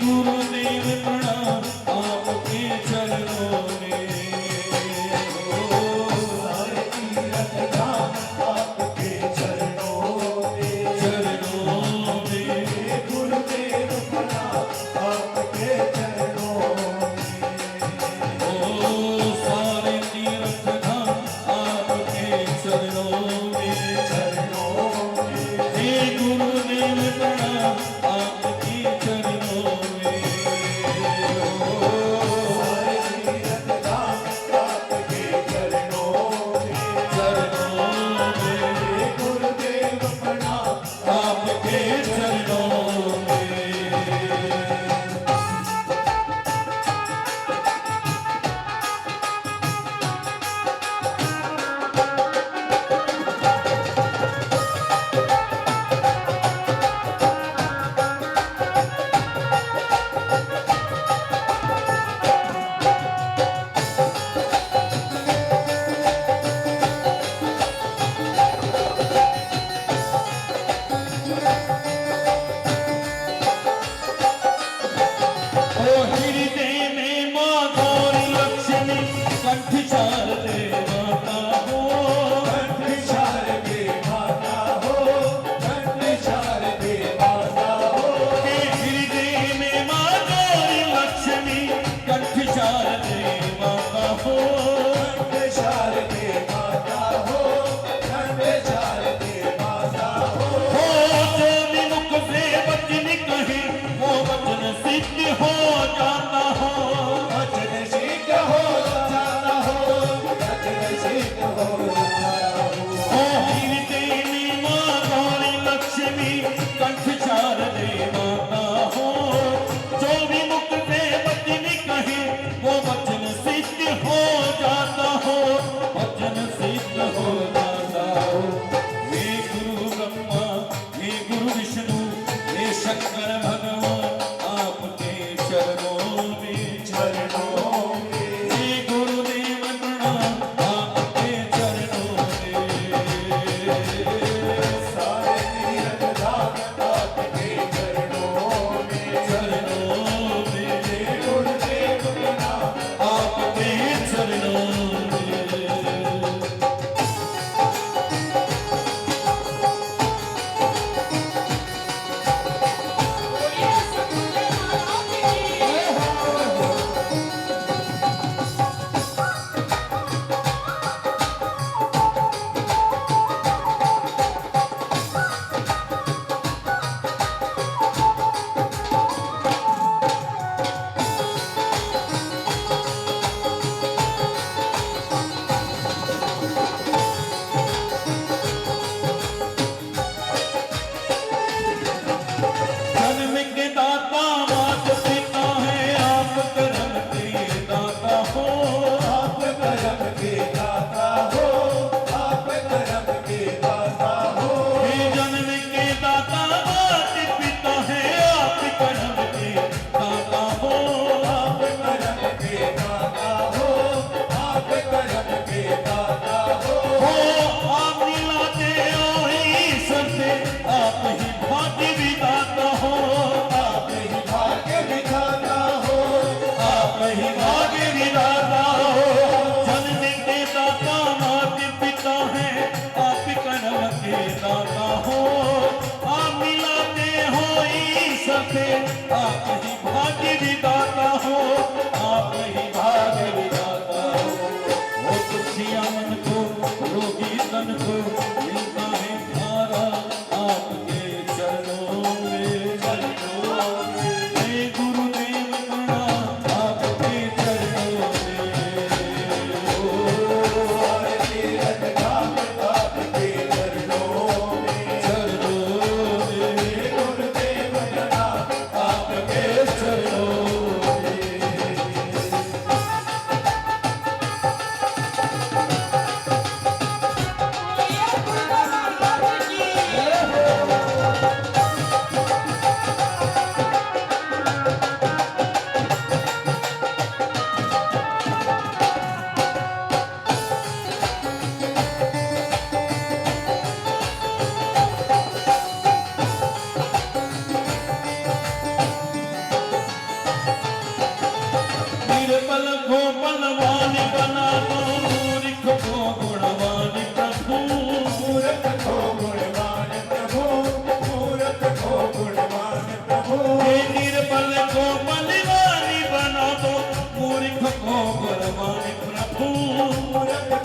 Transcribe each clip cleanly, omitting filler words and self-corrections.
गुरुदेव प्रणाम आपके चरणों में। सारे तीरथ धाम आपके चरणों में। चरणों में गुरुदेव प्रणाम आपके चरणों में। ओ सारे तीर्थ धाम आपके चरणों में। चरणों में हे गुरुदेव प्रणाम आपके चरणों में। सारे तीरथ धाम आपके चरणों में। चरणों में गुरुदेव प्रणाम आपके चरणों में। ओ हृदय में माँ गौरी लक्ष्मी कंठ चार दे माता हो। कंठ शारदे माता हो। कंठ शारदे माता हो। हे हृदय में माँ गौरी लक्ष्मी कंठ चार दे माता हो। कंठ शारदे माता हो। कंठ शारदे माता हो। जो विमुख से वचन कहे वो वचन सिद्ध हो जाता हो। वचन सिद्ध हो जाता हो। वचन सिद्ध हो जाता हो। ओ हृदय में माँ गौरी लक्ष्मी कंठ चार दे माता हो। जो विमुख से वचन कहे वो वचन सिद्ध हो जाता हो। वचन सिद्ध हो जाता हो। हे गुरु ब्रह्मा हे गुरु विष्णु हे शंकर भगवान आपके चरणों में। चरणों में हे गुरुदेव प्रणाम आपके चरणों में। सारे तीरथ धाम आपके चरणों में। चरणों में गुरुदेव प्रणाम आपके चरणों में।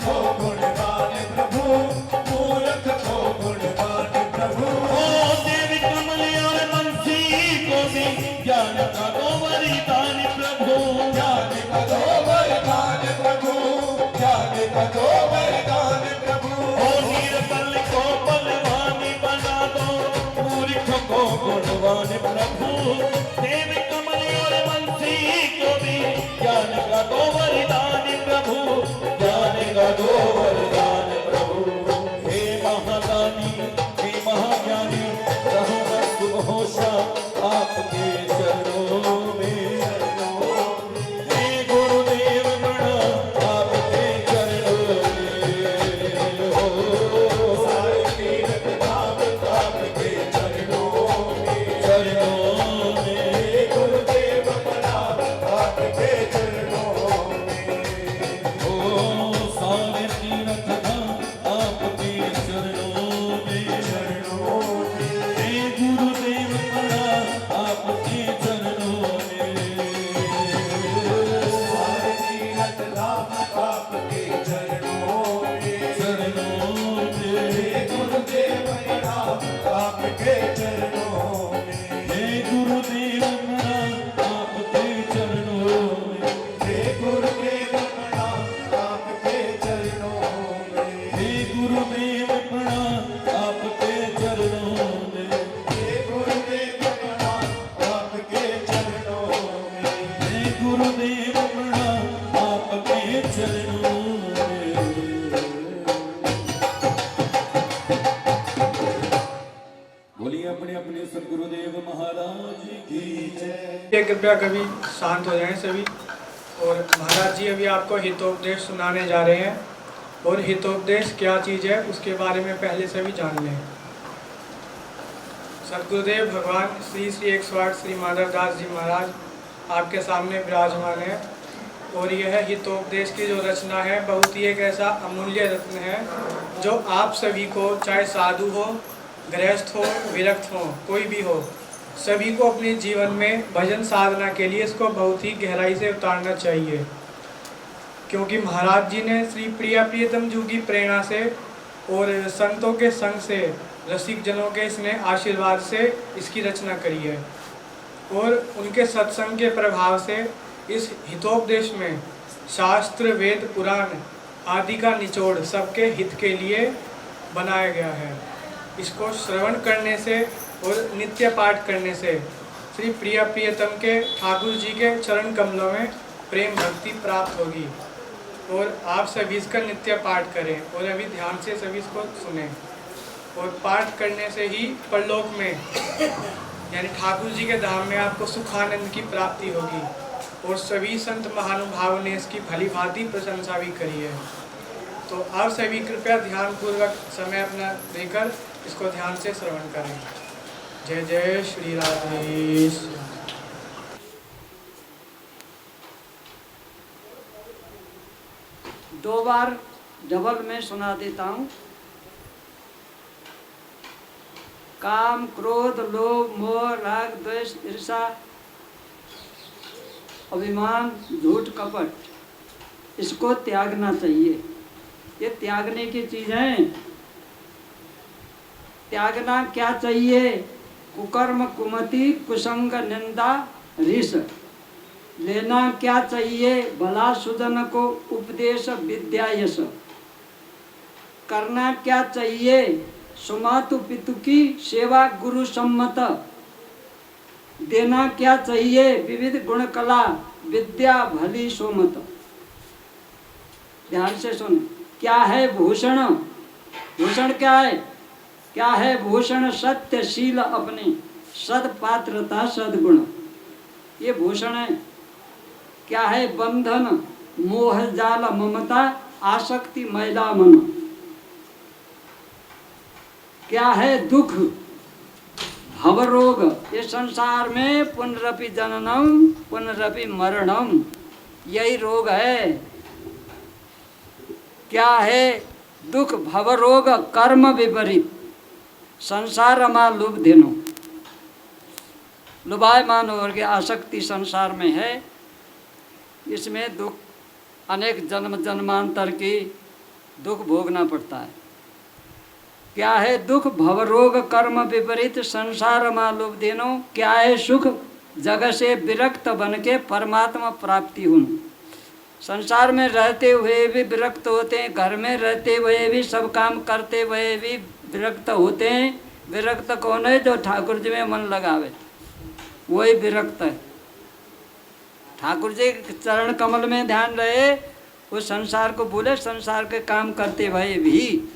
को गुणगान प्रभु, मूर्ख को गुणगान प्रभु। ओ देवी कमल और बंसी को भी ज्ञान का दो वरदान प्रभु, ज्ञान का दो वरदान प्रभु, ज्ञान का दो वरदान प्रभु। ओ नीरपल को बलवान बना दो, मूर्ख को गुणवान प्रभु। देवी कमल और बंसी को भी ज्ञान का दो वरदान प्रभु, ज्ञान का दो वरदान प्रभु। हे महादानी, हे महाज्ञानी, रहो मैं सुघोषा आपके चरणों में। हे गुरुदेव प्रणाम आपके चरणों में हो। सारे तीर्थ धाम आपके चरणों में, चरणों में गुरुदेव प्रणाम आपके चरणों में। हो, सारे तीर्थ धाम आपके चरणों में। चरणों में हे गुरुदेव प्रणाम आपके चरणों में। सारे तीर्थ धाम आपके चरणों में। चरणों में हे गुरुदेव प्रणाम आपके चरणों में। हे गुरुदेव प्रणाम आपके चरणों में। हे गुरुदेव प्रणाम आपके चरणों में। हे गुरुदेव प्रणाम आपके चरणों में। हे गुरुदेव प्रणाम आपके चरणों में। हे गुरुदेव प्रणाम आपके चरणों में। बोलिए अपने अपने सदगुरुदेव महाराज की जय। ये कृपया कभी शांत हो जाएं सभी। और महाराज जी अभी आपको हितोपदेश सुनाने जा रहे हैं, और हितोपदेश क्या चीज़ है उसके बारे में पहले सभी जान लें। सदगुरुदेव भगवान श्री श्री 108 श्री माधवदास जी महाराज आपके सामने विराजमान है, और यह हितोपदेश की जो रचना है बहुत ही एक ऐसा अमूल्य रत्न है जो आप सभी को, चाहे साधु हो, गृहस्थ हो, विरक्त हो, कोई भी हो, सभी को अपने जीवन में भजन साधना के लिए इसको बहुत ही गहराई से उतारना चाहिए। क्योंकि महाराज जी ने श्री प्रियतम जी की प्रेरणा से और संतों के संग से, रसिक जनों के स्नेह आशीर्वाद से इसकी रचना करी है, और उनके सत्संग के प्रभाव से इस हितोपदेश में शास्त्र, वेद, पुराण आदि का निचोड़ सबके हित के लिए बनाया गया है। इसको श्रवण करने से और नित्य पाठ करने से श्री प्रियतम के ठाकुर जी के चरण कमलों में प्रेम भक्ति प्राप्त होगी। और आप सभी इसका नित्य पाठ करें, और अभी ध्यान से सभी इसको सुने। और पाठ करने से ही परलोक में यानी ठाकुर जी के धाम में आपको सुखानंद की प्राप्ति होगी। और सभी संत महानुभावों ने इसकी भली भांति प्रशंसा भी करी है। तो आप सभी कृपया ध्यानपूर्वक समय अपना देकर इसको ध्यान से श्रवण करें। जय जय श्री राधेश। दो बार डबल में सुना देता हूँ। काम, क्रोध, लोभ, मोह, राग, द्वेष, ईर्षा, अभिमान, झूठ, कपट, इसको त्यागना चाहिए। ये त्यागने की चीजें। त्यागना क्या चाहिए? कुकर्म, कुमति, कुसंग, निंदा, ऋष। लेना क्या चाहिए? भला सुजन को उपदेश, विद्या, यश। करना क्या चाहिए? सुमातु पितु की सेवा, गुरु सम्मत। देना क्या चाहिए? विविध गुण कला, विद्या, भली सोमत। ध्यान से सुन। क्या है भूषण? भूषण क्या है? क्या है भूषण? सत्य, शील अपने, सदपात्रता, सद्गुण, ये भूषण है। क्या है बंधन? मोह जाल, ममता, आसक्ति, मैला मन। क्या है दुख? भवरोग, ये संसार में पुनरपि जननम पुनरपि मरणम, यही रोग है। क्या है दुख? भवरोग, कर्म विपरीत, संसार मा लुब्धेनो, लुभायमान होकर के आसक्ति संसार में है। इसमें दुख अनेक जन्म जन्मांतर की दुख भोगना पड़ता है। क्या है दुख? भवरोग कर्म विपरीत संसार मालोभ देनो। क्या है सुख? जगह से विरक्त बन के परमात्मा प्राप्ति हूँ। संसार में रहते हुए भी विरक्त होते हैं, घर में रहते हुए भी सब काम करते हुए भी विरक्त होते हैं। विरक्त कौन है? जो ठाकुर जी में मन लगावे, वही विरक्त है। ठाकुर जी के चरण कमल में ध्यान रहे, वो संसार को भूले, संसार के काम करते हुए भी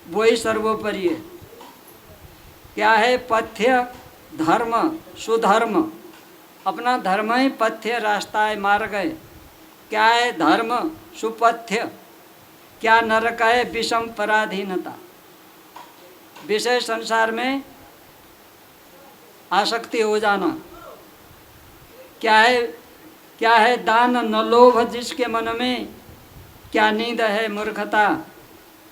वही सर्वोपरि है। क्या है? पथ्य धर्म सुधर्म। अपना धर्म ही पथ्य रास्ता है, मार्ग है। क्या है? धर्म सुपथ्य। क्या नरक है? विषम पराधीनता। विषय संसार में आसक्ति हो जाना। क्या है? क्या है? दान न लोभ जिसके मन में। क्या नींद है? मूर्खता।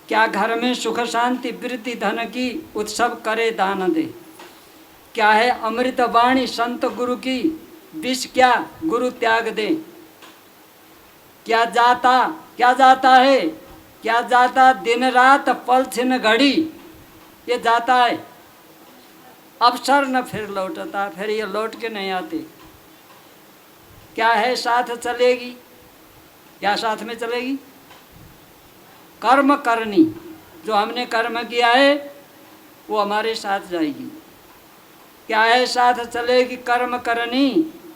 क्या घर में सुख शांति वृद्धि धन की उत्सव करे दान दे। क्या है? अमृत वाणी संत गुरु की, विष क्या? गुरु त्याग दे। क्या जाता? क्या जाता है? क्या जाता? दिन रात पल छिन घड़ी, ये जाता है। अवसर न फिर लौटता, फिर ये लौट के नहीं आते। क्या है? साथ चलेगी। क्या साथ में चलेगी? कर्म करनी। जो हमने कर्म किया है वो हमारे साथ जाएगी। क्या है? साथ चलेगी कर्म करनी।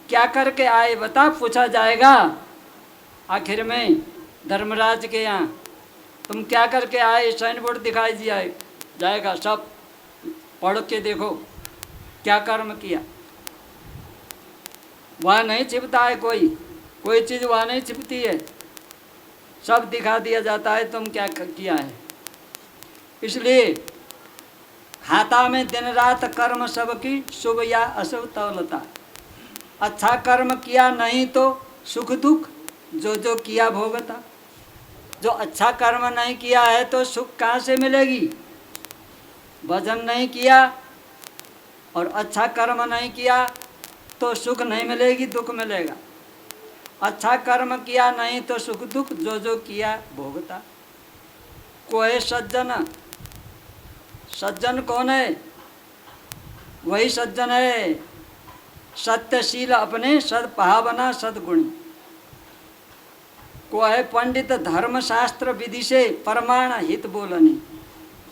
क्या करके आए बता? पूछा जाएगा आखिर में धर्मराज के यहाँ, तुम क्या करके आए? साइन बोर्ड दिखाई दिया जाएगा, सब पढ़ के देखो क्या कर्म किया। वहाँ नहीं छिपता है कोई चीज़ वहाँ नहीं छिपती है, सब दिखा दिया जाता है तुम क्या किया है। इसलिए खाता में दिन रात कर्म सबकी शुभ या अशुभ तौलता। अच्छा कर्म किया नहीं तो सुख दुख जो जो किया भोगता। जो अच्छा कर्म नहीं किया है तो सुख कहाँ से मिलेगी? भजन नहीं किया और अच्छा कर्म नहीं किया तो सुख नहीं मिलेगी, दुख मिलेगा। अच्छा कर्म किया नहीं तो सुख दुख जो जो किया भोगता। कोई सज्जन, सज्जन कौन है? वही सज्जन है सत्यशील अपने सद्भावना सद्गुणी। को है पंडित धर्मशास्त्र विधि से प्रमाण हित बोलनी।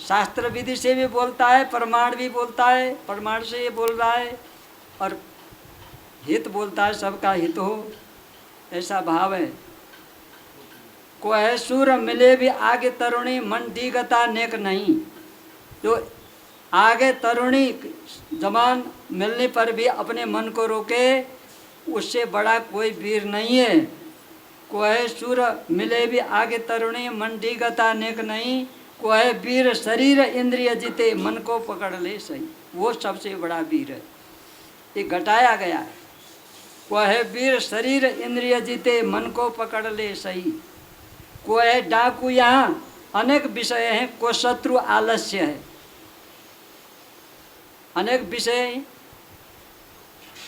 शास्त्र विधि से भी बोलता है, प्रमाण भी बोलता है, प्रमाण से ये बोल रहा है और हित बोलता है, सबका हित हो, ऐसा भाव है। को है सूर मिले भी आगे तरुणी मन दीगता नेक नहीं। जो आगे तरुणी जवान मिलने पर भी अपने मन को रोके, उससे बड़ा कोई वीर नहीं है। को है सूर मिले भी आगे तरुणी मन दीगता नेक नहीं। को है वीर शरीर इंद्रिय जीते मन को पकड़ ले सही, वो सबसे बड़ा वीर है। ये घटाया गया है। को है वीर शरीर इंद्रिय जीते मन को पकड़ ले सही। को है डाकू, यहाँ अनेक विषय हैं। को शत्रु आलस्य है, अनेक विषय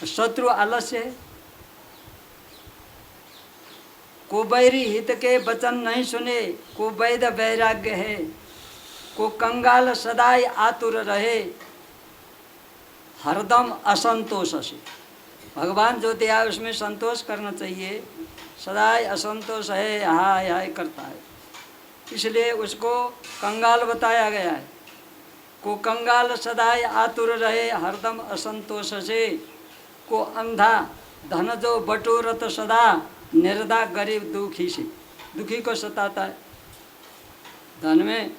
शत्रु आलस्य है। को बैरी हित के वचन नहीं सुने, को वैद वैराग्य है। को कंगाल सदाई आतुर रहे, हरदम असंतोष से। भगवान जो दिया उसमें संतोष करना चाहिए, सदाई असंतोष है, हाय हाय करता है, इसलिए उसको कंगाल बताया गया है। को कंगाल सदाई आतुर रहे, हरदम असंतोष से। को अंधा धन जो बटोरत सदा, निर्दा गरीब दुखी से। दुखी को सताता है, धन में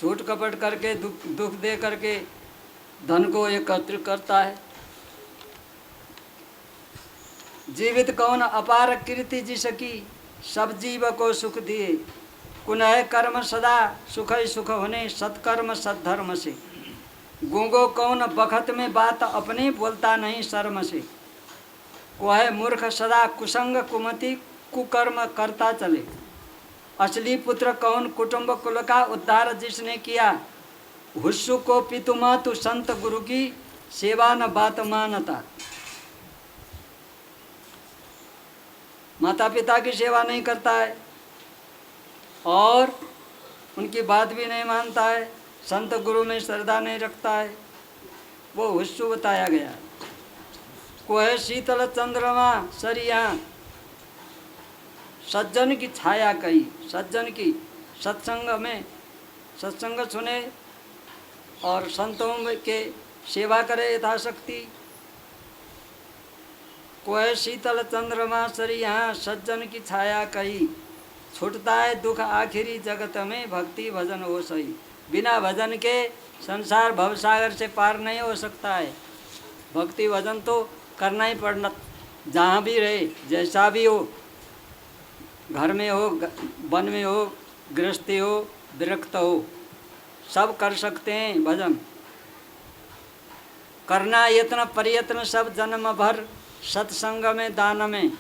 झूठ कपट करके दुख दे करके धन को एकत्र करता है। जीवित कौन अपार कीर्ति जिसकी, सब जीव को सुख दिए। कुनः कर्म सदा सुख ही सुख होने, सत्कर्म सद्धर्म से। गूंगो कौन बखत में बात अपनी, बोलता नहीं शर्म से। को है मूर्ख सदा कुसंग कुमति, कुकर्म करता चले। असली पुत्र कौन कुटुंब कुल का उद्धार जिसने किया। हुस्सु को पितुमातु संत गुरु की, सेवा न बात मानता। माता पिता की सेवा नहीं करता है, और उनकी बात भी नहीं मानता है, संत गुरु में श्रद्धा नहीं रखता है, वो हुस्सू बताया गया। को है शीतल चंद्रमा सरिया, सज्जन की छाया कही, सज्जन की सत्संग में सत्संग सुने और संतों के सेवा करे यथाशक्ति। को है शीतल चंद्रमा सरिया, सज्जन की छाया कही, छूटता है दुख आखिरी जगत में, भक्ति भजन हो सही। बिना भजन के संसार भवसागर से पार नहीं हो सकता है। भक्ति भजन तो करना ही पड़ना, जहाँ भी रहे, जैसा भी हो, घर में हो, वन में हो, गृहस्थी हो, विरक्त हो, सब कर सकते हैं भजन। करना यत्न प्रयत्न सब जन्म भर, सत्संग में दान में।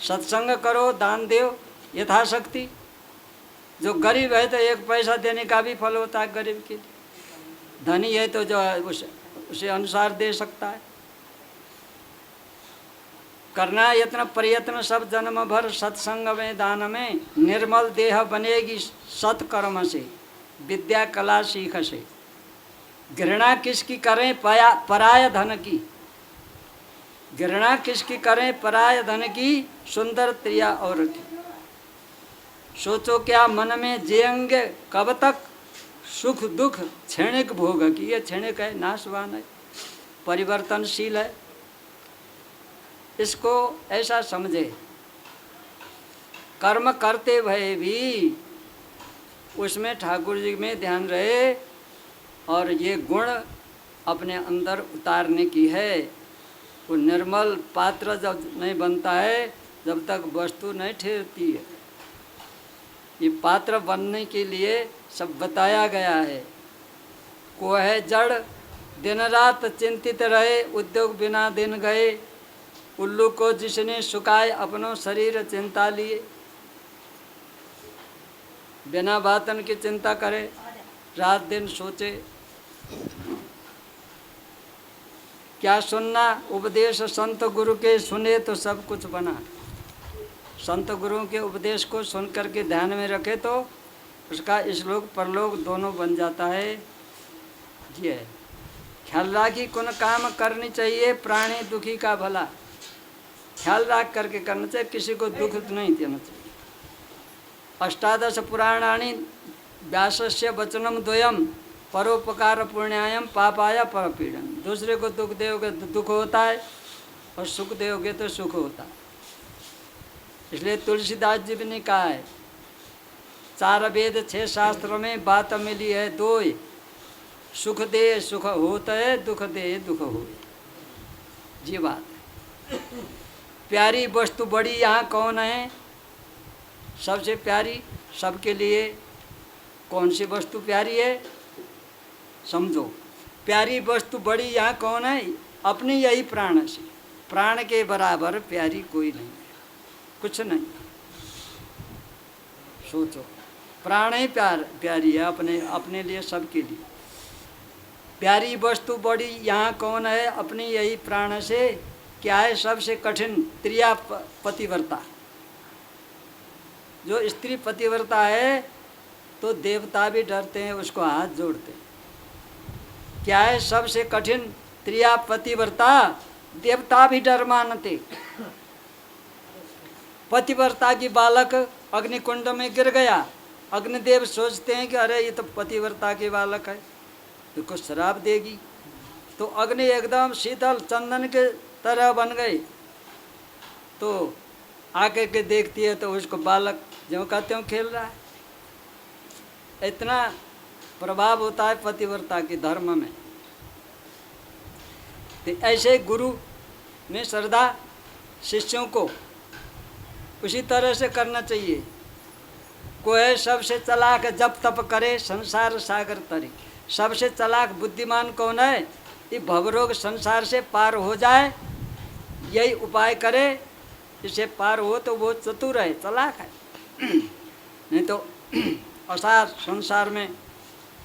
सत्संग करो, दान दो यथाशक्ति। जो गरीब है तो एक पैसा देने का भी फल होता है गरीब के लिए। धनी है तो जो है उसे अनुसार दे सकता है। करना यत्न प्रयत्न सब जन्म भर, सत्संग में दान में। निर्मल देह बनेगी सत्कर्म से, विद्या कला सीख से। घृणा किसकी करें पराय धन की, घृणा किसकी करें पराय धन की, सुंदर त्रिया और की। सोचो क्या मन में जिएंगे कब तक, सुख दुख क्षणिक भोग की। ये क्षणिक है, नाशवान है, परिवर्तनशील है। इसको ऐसा समझे। कर्म करते भय भी उसमें ठाकुर जी में ध्यान रहे और ये गुण अपने अंदर उतारने की है। वो निर्मल पात्र जब नहीं बनता है, जब तक वस्तु नहीं ठहरती है। ये पात्र बनने के लिए सब बताया गया है। को है जड़ दिन रात चिंतित रहे, उद्योग बिना दिन गए। उल्लू को जिसने सुखाए अपनों शरीर चिंता लिए। बिना बातन की चिंता करे, रात दिन सोचे। क्या सुनना उपदेश संत गुरु के, सुने तो सब कुछ बना। संत गुरुओं के उपदेश को सुन करके ध्यान में रखे तो उसका इसलोक परलोक दोनों बन जाता है। ये ख्याल राखी कुन काम करनी चाहिए, प्राणी दुखी का भला। ख्याल रख करके करना चाहिए, किसी को दुख नहीं देना चाहिए। अष्टादश पुराणानि व्यासस्य वचनम द्वयम, परोपकार पुण्यायम पापाय परपीड़न। दूसरे को दुख दोगे तो दुख होता है और सुख दोगे तो सुख होता है। इसलिए तुलसीदास जी ने कहा है, 4 वेद 6 शास्त्रों में बात मिली है दो, सुख दे सुख होता है, दुख दे दुख हो। जी बात है। प्यारी वस्तु बड़ी यहाँ कौन है? सबसे प्यारी सबके लिए कौन सी वस्तु प्यारी है? समझो, प्यारी वस्तु बड़ी यहाँ कौन है? अपनी यही प्राण से। प्राण के बराबर प्यारी कोई नहीं है, कुछ नहीं। सोचो, प्राण ही प्यारी है अपने लिए, सबके लिए। प्यारी वस्तु बड़ी यहाँ कौन है? अपनी यही प्राण से। क्या है सबसे कठिन? त्रिया पतिव्रता। जो स्त्री पतिव्रता है तो देवता भी डरते हैं, उसको हाथ जोड़ते हैं। क्या है सबसे कठिन? त्रिया पतिव्रता। देवता भी डर मानते। पतिव्रता की बालक अग्निकुंड में गिर गया, अग्निदेव सोचते हैं कि अरे ये तो पतिव्रता के बालक है, इसको श्राप देगी। तो अग्नि एकदम शीतल चंदन के तरह बन गई। तो आके के देखती है तो उसको बालक जो कहते हो खेल रहा है। इतना प्रभाव होता है पतिव्रता के धर्म में। तो ऐसे गुरु में श्रद्धा शिष्यों को उसी तरह से करना चाहिए। कोई सबसे चलाक जब तप करे संसार सागर तरे। सबसे चलाक बुद्धिमान कौन है? ये भवरोग संसार से पार हो जाए, यही उपाय करे। इसे पार हो तो वो चतुर है, चलाक है। नहीं तो असार संसार में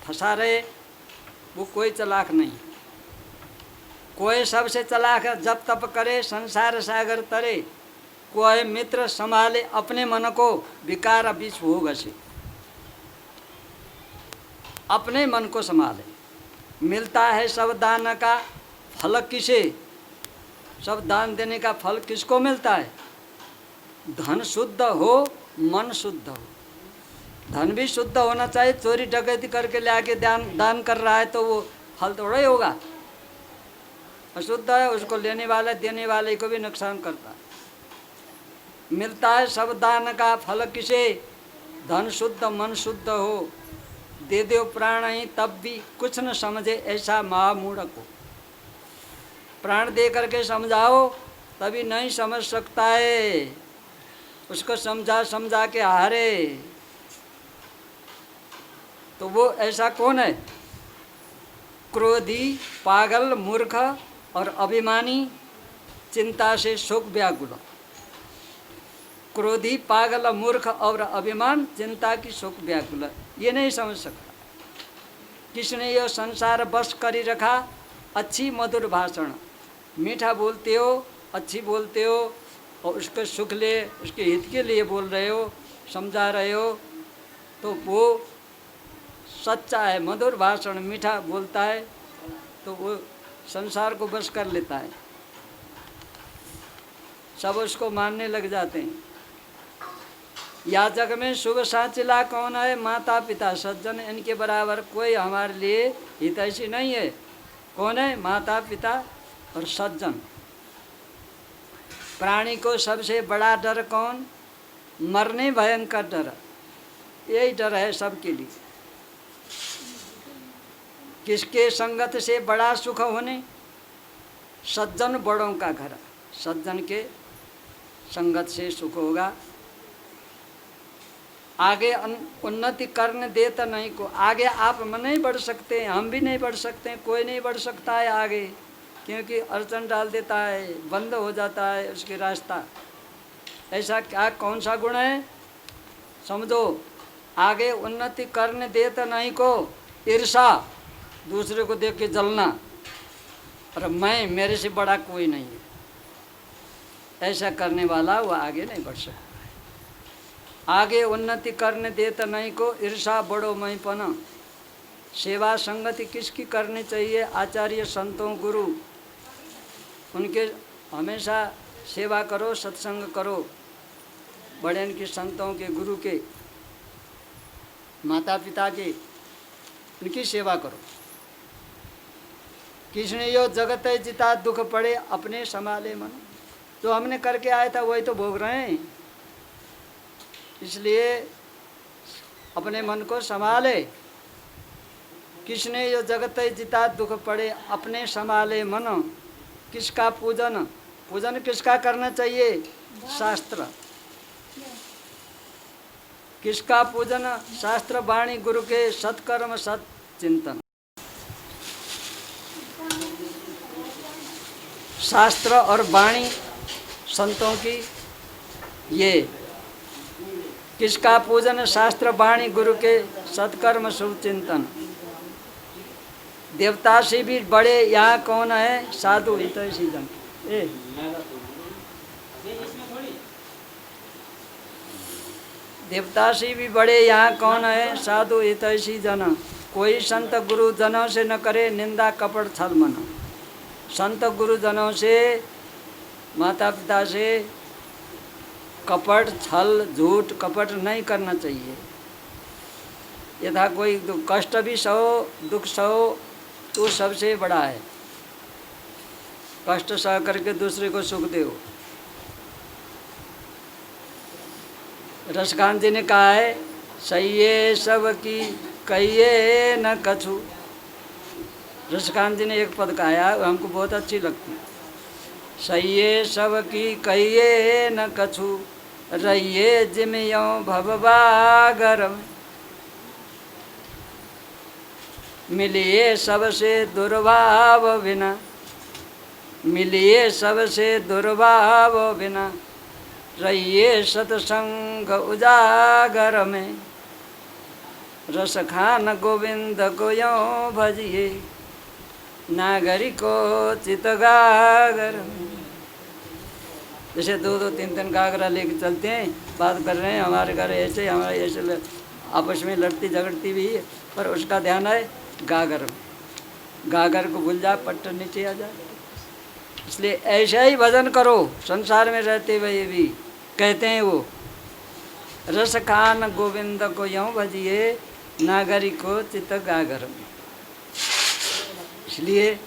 फंसा रहे, वो कोई चलाक नहीं। कोई सबसे चलाक है जब तप करे संसार सागर तरे। कोई मित्र संभाले अपने मन को, विकार बीच हो घसे। अपने मन को संभाले। मिलता है सब दान का फल किसे? सब दान देने का फल किसको मिलता है? धन शुद्ध हो, मन शुद्ध हो। धन भी शुद्ध होना चाहिए। चोरी डकैती करके ले आके दान कर रहा है तो वो फल थोड़ा ही होगा। अशुद्ध है, उसको लेने वाले देने वाले को भी नुकसान करता है। मिलता है सब दान का फल किसे? धन शुद्ध मन शुद्ध हो। दे दो प्राण ही तब भी कुछ न समझे ऐसा महामूढ़ को। प्राण दे करके समझाओ तभी नहीं समझ सकता है। उसको समझा समझा के हारे। तो वो ऐसा कौन है? क्रोधी, पागल, मूर्ख और अभिमानी, चिंता से शोक व्याकुल। क्रोधी, पागल, मूर्ख और अभिमान, चिंता की शोक व्याकुल, ये नहीं समझ सकता। किसने ये संसार बस करी रखा? अच्छी मधुर भाषण, मीठा बोलते हो, अच्छी बोलते हो और उसके सुख ले, उसके हित के लिए बोल रहे हो, समझा रहे हो, तो वो सच्चा है। मधुर भाषण, मीठा बोलता है तो वो संसार को बस कर लेता है। सब उसको मानने लग जाते हैं। या जग में शुभ साचिला कौन है? माता पिता सज्जन, इनके बराबर कोई हमारे लिए हितैषी नहीं है। कौन है? माता पिता और सज्जन। प्राणी को सबसे बड़ा डर कौन? मरने भयंकर डर, यही डर है सबके लिए। किसके संगत से बड़ा सुख होने? सज्जन बड़ों का घर, सज्जन के संगत से सुख होगा। आगे उन्नति करने देता नहीं को। आगे आप नहीं बढ़ सकते हैं, हम भी नहीं बढ़ सकते हैं, कोई नहीं बढ़ सकता है आगे, क्योंकि अड़चन डाल देता है, बंद हो जाता है उसके रास्ता। ऐसा क्या कौन सा गुण है? समझो, आगे उन्नति करने देता नहीं को ईर्षा, दूसरे को देख के जलना, और मैं मेरे से बड़ा कोई नहीं है, ऐसा करने वाला वो आगे नहीं बढ़ सकता। आगे उन्नति करने देता नहीं को ईर्षा, बड़ो मैंपना। सेवा संगति किसकी करनी चाहिए? आचार्य, संतों, गुरु, उनके हमेशा सेवा करो, सत्संग करो। बड़े इनके संतों के, गुरु के, माता पिता के, उनकी सेवा करो। किसने यो जगत है जिता दुख पड़े अपने संभाले मन। जो हमने करके आया था वही तो भोग रहे हैं, इसलिए अपने मन को संभाले। किसने यो जगत है जिता दुख पड़े अपने संभाले मन। किसका पूजन? पूजन किसका करना चाहिए? शास्त्र। किसका पूजन? शास्त्र, वाणी, गुरु के, सत्कर्म, सत चिंतन। शास्त्र और वाणी संतों की, ये किसका पूजन? शास्त्र, वाणी, गुरु के, सत्कर्म, शुभ चिंतन। देवता से भी बड़े यहाँ कौन है? साधु हितैषी जन। देवता से भी बड़े यहाँ कौन है? साधु हितैषी जन। कोई संत गुरु जनों से न करे निंदा कपट छल मन। संत गुरु जनों से, माता पिता से कपट, छल, झूठ, कपट नहीं करना चाहिए। यथा कोई कष्ट भी सहो, दुख सहो, तो सबसे बड़ा है। कष्ट सह करके दूसरे को सुख दो। रसकांत जी ने कहा है, सहिए सब की कहिए न कछु। रसकांत जी ने एक पद कहा है, हमको बहुत अच्छी लगती है। सहिए सब की कहिए न कछु, रहिए जिम यों भवभागर में। मिलिए सबसे दुर्भाव बिना, मिलिए सबसे दुर्भाव बिना, रहिए सत्संग उजागर में। रस खान गोविंद को यों भजिए, नागरिको चितगागर में। जैसे दो दो तीन तीन घाघरा लेके चलते हैं, बात कर रहे हैं हमारे घर ऐसे, हमारे ऐसे आपस में लड़ती झगड़ती भी है, पर उसका ध्यान है गागर में। गागर को भूल जाए, पट्ट नीचे आ जाए। इसलिए ऐसा ही भजन करो संसार में रहते हुए भी। कहते हैं वो, रस खान गोविंद को यूं भजिए, नागरी को चित गागर में। इसलिए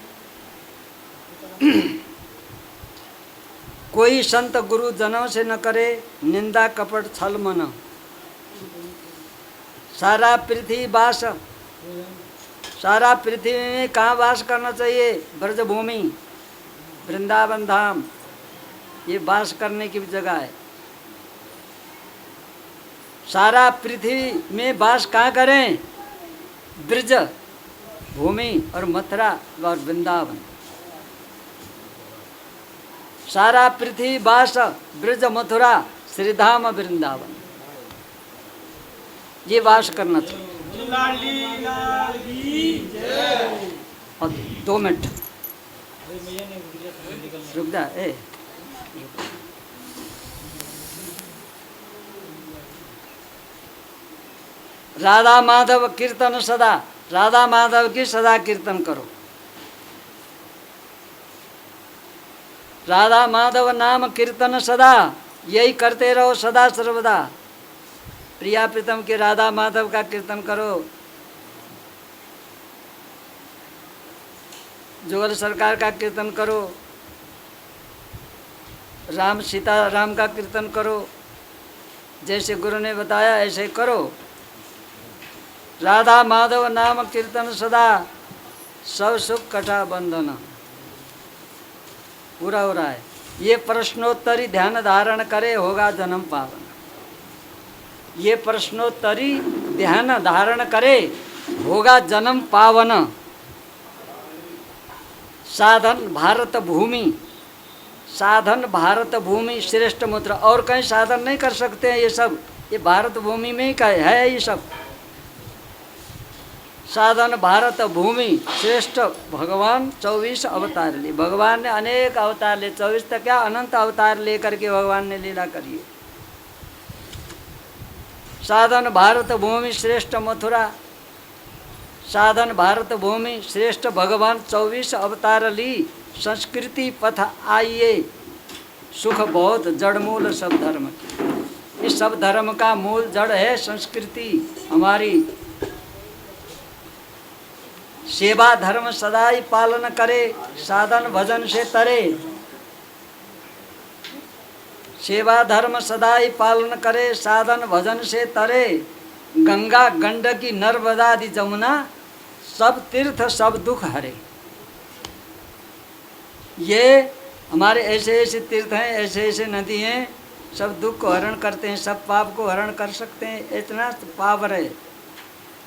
कोई संत गुरु जनों से न करे निंदा कपट छल मन। सारा पृथ्वी वास, सारा पृथ्वी में कहाँ वास करना चाहिए? ब्रजभूमि, वृंदावन धाम, ये वास करने की जगह है। सारा पृथ्वी में वास कहाँ करें? ब्रज भूमि और मथुरा और वृंदावन। सारा पृथ्वी वास ब्रज मथुरा श्रीधाम वृंदावन, ये वास करना चाहिए। और 2 मिनट रुक जा। राधा माधव कीर्तन सदा, राधा माधव की सदा कीर्तन करो। राधा माधव नाम कीर्तन सदा, यही करते रहो सदा सर्वदा। प्रिया प्रीतम के राधा माधव का कीर्तन करो। जुगल सरकार का कीर्तन करो। राम सीता राम का कीर्तन करो। जैसे गुरु ने बताया ऐसे करो। राधा माधव नाम कीर्तन सदा, सब सुख कटा बंधन। पूरा हो रहा है। ये प्रश्नोत्तरी ध्यान धारण करे, होगा जन्म पावन। ये प्रश्नोत्तरी ध्यान धारण करे, होगा जन्म पावन। साधन भारत भूमि, साधन भारत भूमि श्रेष्ठ मुद्रा। और कहीं साधन नहीं कर सकते हैं ये सब, ये भारत भूमि में ही का है ये सब। साधन भारत भूमि श्रेष्ठ भगवान 24 अवतार लिए। भगवान ने अनेक अवतार लिए, 24 तक क्या अनंत अवतार लेकर के भगवान ने लीला करी। साधन भारत भूमि श्रेष्ठ मथुरा, साधन भारत भूमि श्रेष्ठ भगवान 24 अवतार ली। संस्कृति पथ आइए, सुख बहुत जड़ मूल सब धर्म की। इस सब धर्म का मूल जड़ है संस्कृति हमारी। सेवा धर्म सदाई पालन करे, साधन भजन से तरे। सेवा धर्म सदाई पालन करे, साधन भजन से तरे। गंगा गंडकी नर्मदादि जमुना, सब तीर्थ सब दुख हरे। ये हमारे ऐसे ऐसे तीर्थ हैं, ऐसे ऐसे नदी हैं, सब दुख को हरण करते हैं, सब पाप को हरण कर सकते हैं। इतना पावर है।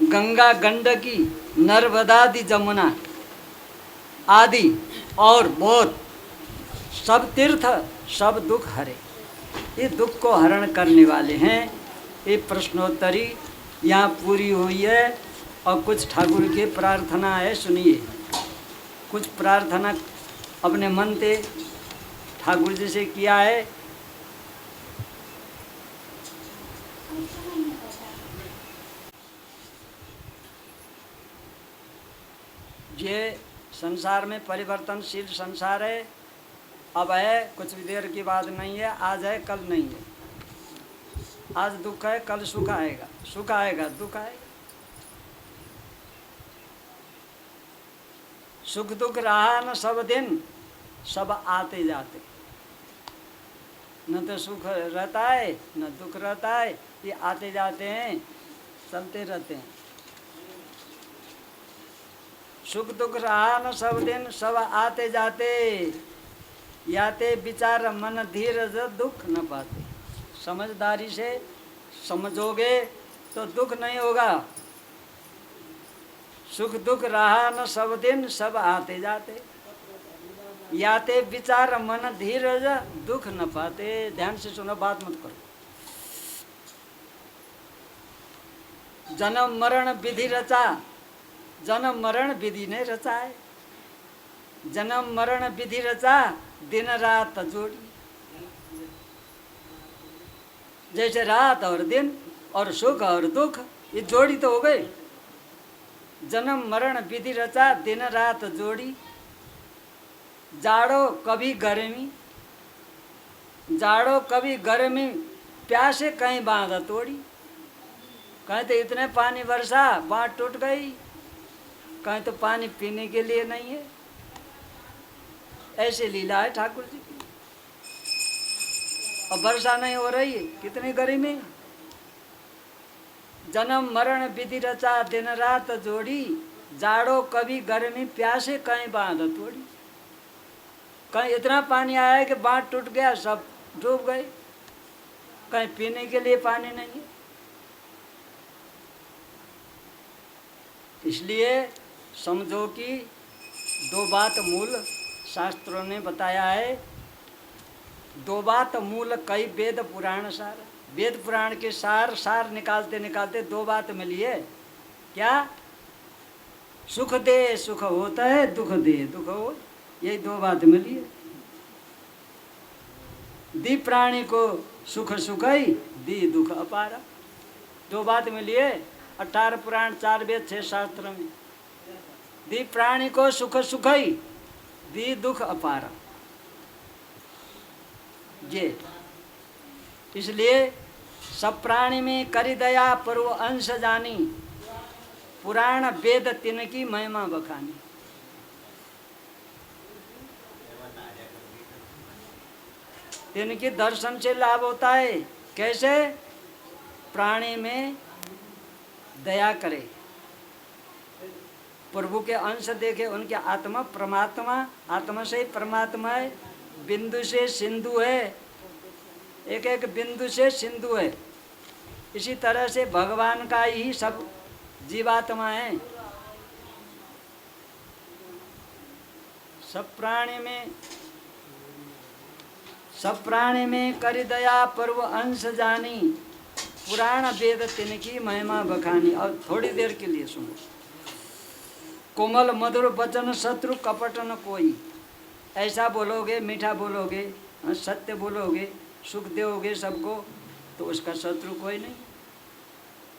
गंगा गंडकी नर्मदादि जमुना आदि और बहुत, सब तीर्थ सब दुख हरे। ये दुख को हरण करने वाले हैं। ये प्रश्नोत्तरी यहाँ पूरी हुई है। और कुछ ठाकुर की प्रार्थना है, सुनिए। कुछ प्रार्थना अपने मन से ठाकुर जी से किया है। ये संसार में परिवर्तनशील संसार है। अब है, कुछ भी देर की बात नहीं है। आज है कल नहीं है। आज दुख है, कल सुख आएगा, सुख आएगा, दुख आएगा। सुख दुख रहा न सब दिन, सब आते जाते। न तो सुख रहता है न दुख रहता है, ये आते जाते हैं, चलते रहते हैं। सुख दुख रहा न सब दिन, सब आते जाते। याते विचार मन धीरज, दुख न पाते। समझदारी से समझोगे तो दुख नहीं होगा। सुख दुख रहा न सब दिन, सब आते जाते। याते विचार मन धीरज, दुख न पाते। ध्यान से सुनो, बात मत करो। जन्म मरण विधि रचा, जन्म मरण विधि ने रचा है। जन्म मरण विधि रचा, दिन रात जोड़ी। जैसे रात और दिन और सुख और दुख, ये जोड़ी तो हो गई। जन्म मरण विधि रचा, दिन रात जोड़ी। जाड़ो कभी गर्मी, जाड़ो कभी गर्मी, प्यासे कहीं बांध तोड़ी। कहीं तो इतने पानी बरसा बांध टूट गई, कहीं तो पानी पीने के लिए नहीं है। ऐसे लीला है ठाकुर जी की। और वर्षा नहीं हो रही है, कितनी गर्मी। जन्म मरण विधि रचा, दिन रात जोड़ी। जाड़ो कभी गर्मी, प्यासे कहीं बांध तोड़ी। कहीं इतना पानी आया है कि बांध टूट गया, सब डूब गए। कहीं पीने के लिए पानी नहीं है। इसलिए समझो कि दो बात मूल शास्त्रों ने बताया है। दो बात मूल कई वेद पुराण सार। वेद पुराण के सार निकालते निकालते दो बात मिली है। क्या? सुख दे सुख होता है, दुख दे दुख हो। यही दो बात मिली है। दी प्राणी को सुख सुखई, दी दुख अपारा। दो बात मिली है 18 पुराण 4 वेद 6 शास्त्र में। दी प्राणी को सुख सुखई, दी दुख अपारा। ये इसलिए सब प्राणी में करी दया पर वो अंश जानी। पुराण वेद तिनकी महिमा बखानी। तिनके दर्शन से लाभ होता है। कैसे? प्राणी में दया करे, प्रभु के अंश देखे। उनके आत्मा परमात्मा, आत्मा से ही परमात्मा है। बिंदु से सिंधु है, एक एक बिंदु से सिंधु है। इसी तरह से भगवान का ही सब जीवात्मा है। सब प्राणी में करी दया पर वो अंश जानी। पुराण वेद तिनकी महिमा बखानी। और थोड़ी देर के लिए सुनो। कोमल मधुर वचन शत्रु कपट न कोई। ऐसा बोलोगे, मीठा बोलोगे, सत्य बोलोगे, सुख दोगे सबको, तो उसका शत्रु कोई नहीं।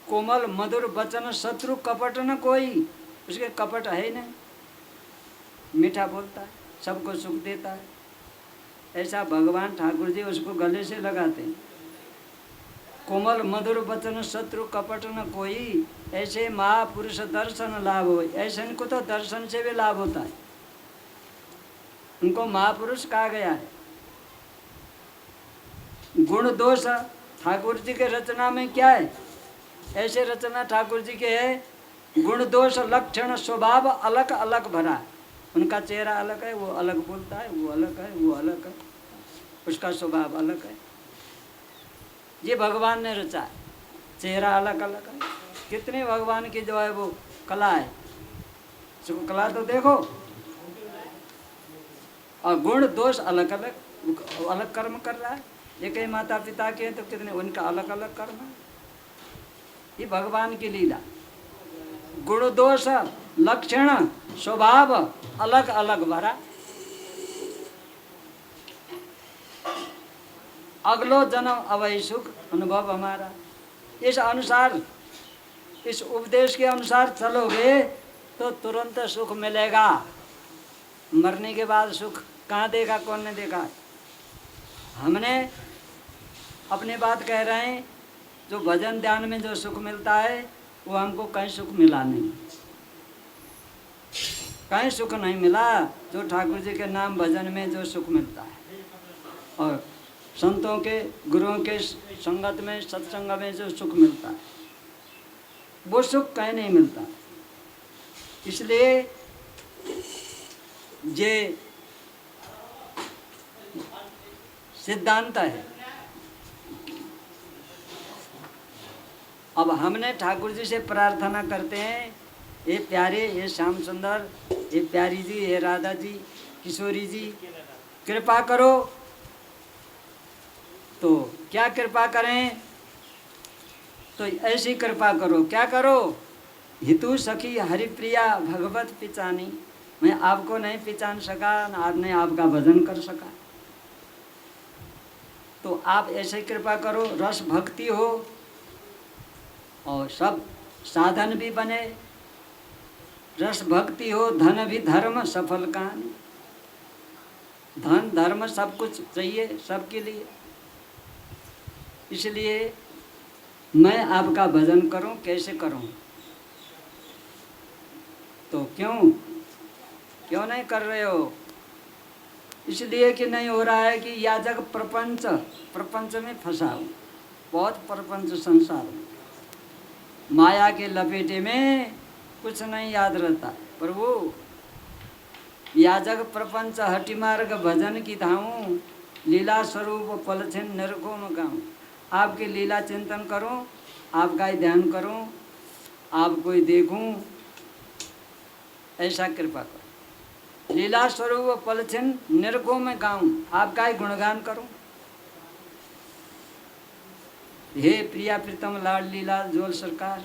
कोमल मधुर वचन शत्रु कपट न कोई। उसके कपट है ही नहीं। मीठा बोलता है, सबको सुख देता है। ऐसा भगवान ठाकुर जी उसको गले से लगाते हैं। कोमल मधुर वचन शत्रु कपट न कोई, ऐसे महापुरुष दर्शन लाभ हो। ऐसे इनको तो दर्शन से भी लाभ होता है। उनको महापुरुष कहा गया है। गुण दोष ठाकुर जी के रचना में क्या है? ऐसे रचना ठाकुर जी के है। गुण दोष लक्षण स्वभाव अलग अलग भरा। उनका चेहरा अलग है, वो अलग बोलता है, वो अलग है, वो अलग है, उसका स्वभाव अलग है। ये भगवान ने रचा है। चेहरा अलग अलग है। कितनी भगवान की जो है वो कला है, उसको कला तो देखो। और गुण दोष अलग अलग, अलग कर्म कर रहा है। एक ही माता पिता के हैं तो कितने उनका अलग अलग कर्म है। ये भगवान की लीला। गुण दोष लक्षण स्वभाव अलग अलग भरा। अगलो जन्म अवै सुख अनुभव हमारा। इस अनुसार, इस उपदेश के अनुसार चलोगे तो तुरंत सुख मिलेगा। मरने के बाद सुख कहाँ देगा? कौन ने देखा? हमने अपनी बात कह रहे हैं। जो भजन ध्यान में जो सुख मिलता है वो हमको कहीं सुख मिला नहीं। कहीं सुख नहीं मिला जो ठाकुर जी के नाम भजन में जो सुख मिलता है। और संतों के गुरुओं के संगत में सत्संग में जो सुख मिलता है वो सुख कहीं नहीं मिलता। इसलिए ये सिद्धांत है। अब हमने ठाकुर जी से प्रार्थना करते हैं, ये प्यारे, ये श्याम सुंदर, ये प्यारी जी, ये राधा जी, किशोरी जी, कृपा करो। तो क्या कृपा करें? तो ऐसी कृपा करो। क्या करो? हितु सखी हरिप्रिया भगवत पिचानी। मैं आपको नहीं पहचान सका, ना आपने आपका भजन कर सका, तो तो आप ऐसे कृपा करो, रस भक्ति हो और सब साधन भी बने, रस भक्ति हो, धन भी धर्म सफल कहानी। धन धर्म सब कुछ चाहिए सबके लिए, इसलिए मैं आपका भजन करूं, कैसे करूं? तो क्यों नहीं कर रहे हो? इसलिए कि नहीं हो रहा है कि याजक प्रपंच में फंसा हूं, बहुत प्रपंच संसार में, माया के लपेटे में कुछ नहीं याद रहता। प्रभु याजक प्रपंच हटि मार्ग भजन की धाऊं, लीला स्वरूप पलछिन नरको न गाऊं। आपकी लीला चिंतन करूं, आपका ही ध्यान करूं, आपको ही देखूं, ऐसा कृपा करो। लीला स्वरूप पलछिन नरको में गाऊं, आपका ही गुणगान करूं। हे प्रिया प्रीतम लाड लीला जोल सरकार,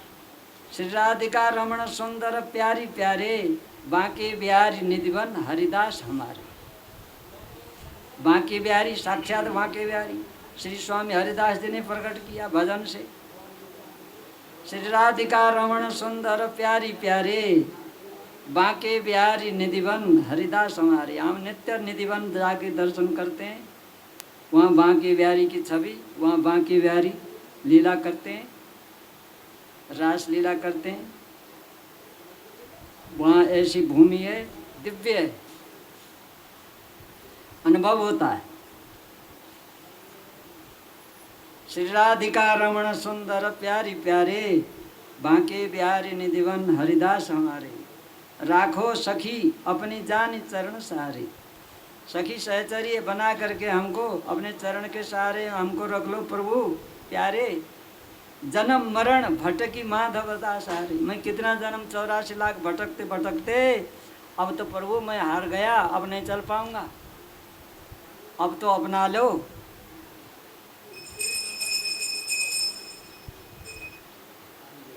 श्री राधिका रमण सुंदर प्यारी प्यारे, बांके बिहारी निधिवन हरिदास हमारे। बांके बिहारी साक्षात बांके बिहारी श्री स्वामी हरिदास जी ने प्रकट किया भजन से। श्री राधिका रमण सुंदर प्यारी प्यारे, बांके बिहारी निधिवन हरिदास हमारे। हम नित्य निधिवन जाके दर्शन करते हैं, वहाँ बांके बिहारी की छवि, वहाँ बांके बिहारी लीला करते हैं, रास लीला करते हैं। वहाँ ऐसी भूमि है, दिव्य है, अनुभव होता है। श्री राधिका रमण सुंदर प्यारी प्यारे, बांके बिहारी निधिवन हरिदास हमारे। राखो सखी अपनी जान चरण सहारे, सखी सहचर्य बना करके हमको अपने चरण के सहारे हमको रख लो प्रभु प्यारे। जन्म मरण भटकी माधव दास हारे। मैं कितना जन्म 84 लाख भटकते भटकते अब तो प्रभु मैं हार गया, अब नहीं चल पाऊंगा, अब तो अपना लो।